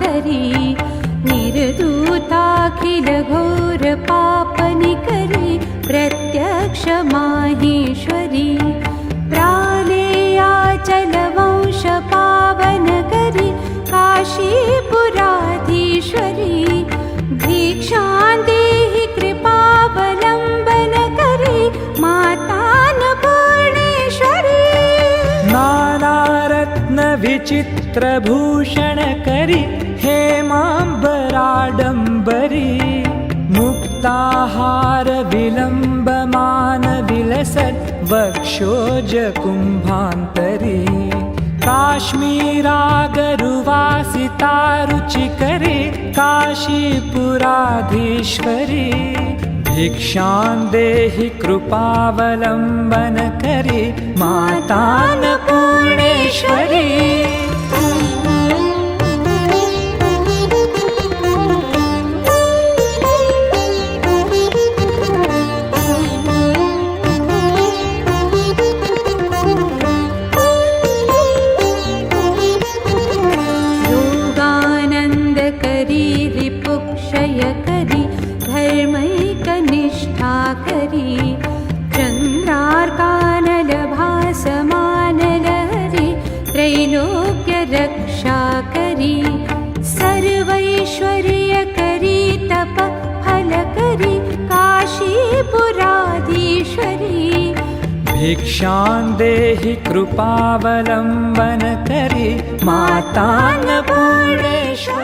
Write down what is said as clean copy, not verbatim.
करी निर्दूताखिल घोर पापनि करी प्रत्यक्ष माहेश्वरी प्रालेयाचल वंश पावन करी काशीपुराधीश्वरी भिक्षां देहि कृपावलम्बन करी मातान्नपूर्णेश्वरी नानारत्न विचित्रभूषण करी हेमाम्बराडम्बरी मुक्ताहार विलम्बमान विलसत् वक्षोज कुम्भान्तरी काश्मीरागरुवासिता रुचिकरी काशीपुराधीश्वरी भिक्षां देहि कृपावलम्बन करी मातान्नपूर्णेश्वरी करी चन्द्रार्कानलभासमानलहरी त्रैलोक्य रक्षा करी सर्वैश्वर्य करी तप फल करी काशीपुराधीश्वरी भिक्षां देहि कृपावलम्बन करी मातान्नपूर्णेश्वरी।